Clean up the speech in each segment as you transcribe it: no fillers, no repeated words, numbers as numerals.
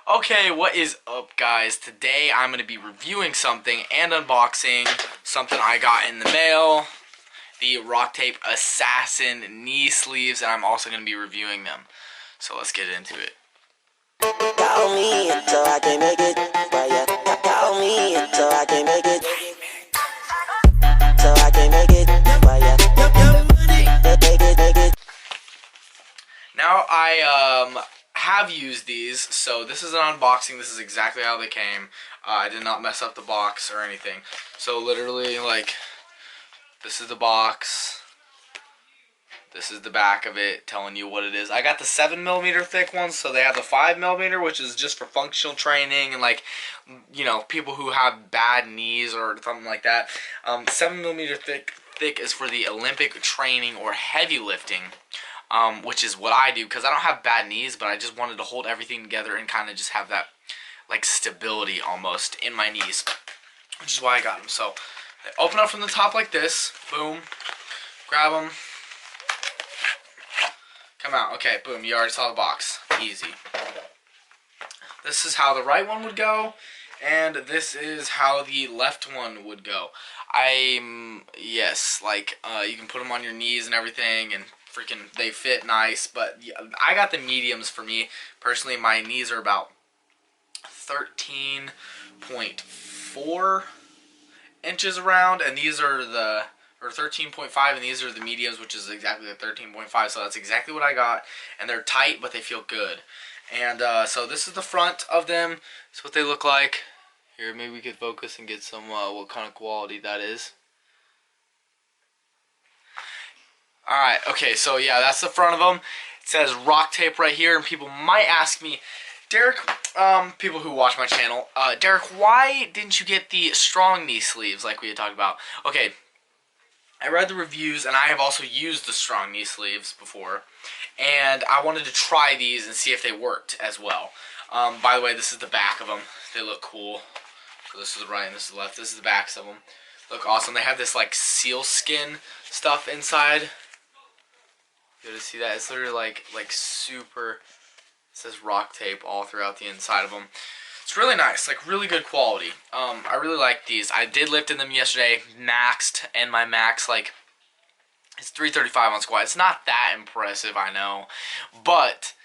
Okay, what is up, guys? Today I'm going to be reviewing something and unboxing something I got in the mail. The RockTape Assassin knee sleeves, and I'm also going to be reviewing them. So let's get into it. Call me so I can make it. But yeah, call me so I can make it. So I can make it. But yeah, make it. Now I have used these, so this is an unboxing. This is exactly how they came. I did not mess up the box or anything. So literally, like, this is the box. This is the back of it, telling you what it is. I got the 7mm thick ones, so they have the 5mm, which is just for functional training and, like, you know, people who have bad knees or something like that. 7mm thick is for the Olympic training or heavy lifting, which is what I do because I don't have bad knees, but I just wanted to hold everything together and kind of just have that, like, stability almost in my knees, which is why I got them. So they open up from the top like this. Boom. Grab them. Come out. Okay, boom. You already saw the box. Easy. This is how the right one would go, and this is how the left one would go. Yes, like, you can put them on your knees and everything, and freaking, they fit nice, but I got the mediums for me. Personally, my knees are about 13.4 inches around, and these are the... or 13.5, and these are the mediums, which is exactly the 13.5, so that's exactly what I got, and they're tight, but they feel good. And so this is the front of them. That's what they look like. Here, maybe we could focus and get some what kind of quality that is. Alright, okay, so yeah, that's the front of them. It says RockTape right here, and people might ask me, Derek, people who watch my channel, Derek, why didn't you get the strong knee sleeves like we had talked about? Okay, I read the reviews, and I have also used the strong knee sleeves before, and I wanted to try these and see if they worked as well. By the way, this is the back of them. They look cool. So this is the right and this is the left. This is the backs of them. Look awesome. They have this, like, seal skin stuff inside. You able to see that? It's literally like super. It says RockTape all throughout the inside of them. It's really nice, like really good quality. I really like these. I did lift in them yesterday, maxed, and my max, like, it's 335 on squat. It's not that impressive, I know, but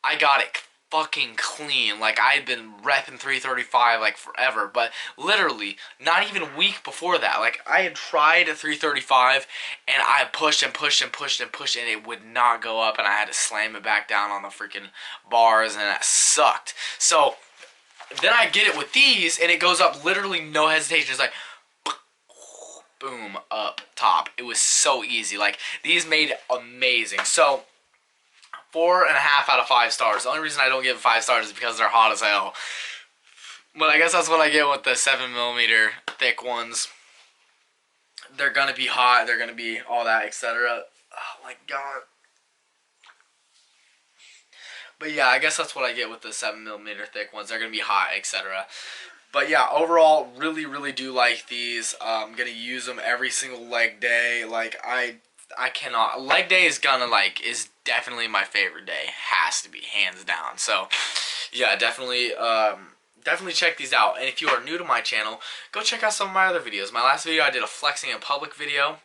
I got it fucking clean. Like, I had been repping 335 like forever, but literally not even a week before that, like, I had tried a 335 and I pushed and pushed and pushed and pushed, and it would not go up, and I had to slam it back down on the freaking bars, and that sucked. So then I get it with these, and it goes up literally no hesitation. It's like, boom, up top. It was so easy. Like, these made it amazing. So 4.5 out of 5 stars. The only reason I don't give 5 stars is because they're hot as hell. But I guess that's what I get with the 7mm thick ones. They're gonna be hot. They're gonna be all that, etc. Oh my god. But yeah, I guess that's what I get with the 7mm thick ones. They're going to be hot, etc. But yeah, overall, really, really do like these. I'm going to use them every single leg day. Like, I cannot. Leg day is definitely my favorite day. Has to be, hands down. So, yeah, definitely check these out. And if you are new to my channel, go check out some of my other videos. My last video, I did a flexing in public video.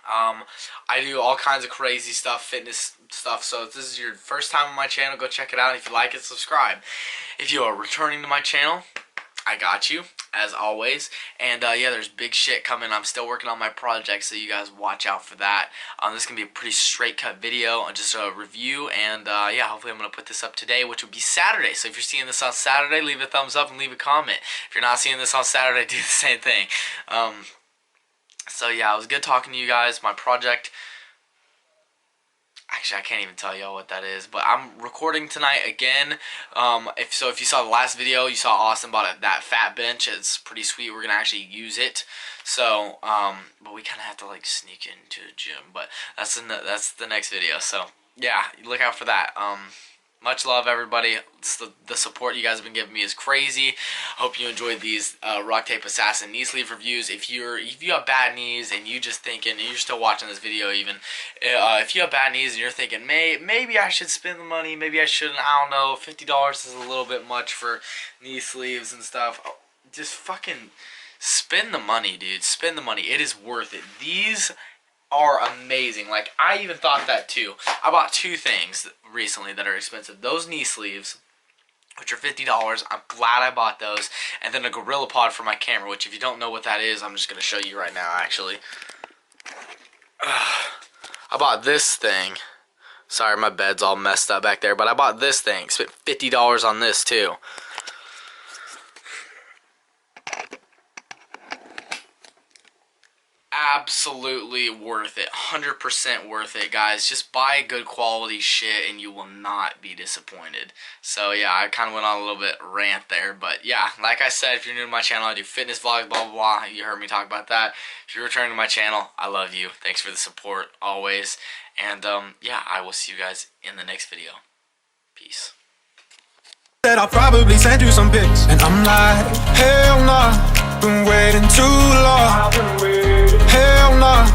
I do all kinds of crazy stuff, fitness stuff, so if this is your first time on my channel, go check it out. If you like it, subscribe. If you are returning to my channel, I got you, as always. And yeah, there's big shit coming. I'm still working on my project, so you guys watch out for that. This is going to be a pretty straight cut video, just a review, and yeah, hopefully I'm going to put this up today, which would be Saturday. So if you're seeing this on Saturday, leave a thumbs up and leave a comment. If you're not seeing this on Saturday, do the same thing. So yeah, it was good talking to you guys. My project, actually, I can't even tell y'all what that is, but I'm recording tonight again. If you saw the last video, you saw Austin bought that fat bench. It's pretty sweet. We're gonna actually use it. So, but we kind of have to, like, sneak into the gym. But that's the next video. So yeah, look out for that. much love, everybody. The support you guys have been giving me is crazy. Hope you enjoyed these RockTape Assassin knee sleeve reviews. If you have bad knees and you just thinking, and you're still watching this video even, if you have bad knees and you're thinking, maybe I should spend the money, maybe I shouldn't, I don't know, $50 is a little bit much for knee sleeves and stuff. Just fucking spend the money, dude. Spend the money. It is worth it. These are amazing. Like, I even thought that too. I bought two things recently that are expensive. Those knee sleeves, which are $50. I'm glad I bought those. And then a Gorilla Pod for my camera, which if you don't know what that is, I'm just going to show you right now, actually. I bought this thing. Sorry, my bed's all messed up back there. But I bought this thing. Spent $50 on this, too. Absolutely worth it. 100% worth it, guys. Just buy good quality shit and you will not be disappointed. So yeah, I kind of went on a little bit rant there, but yeah, like I said, if you're new to my channel, I do fitness vlogs, blah blah blah. You heard me talk about that. If you're returning to my channel, I love you. Thanks for the support always. And yeah, I will see you guys in the next video. Peace. That I'll probably send you some pics, and I'm like, hell nah, been waiting too long. Hell nah,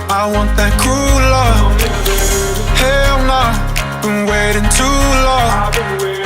I want that cruel love. Hell nah, been waiting too long.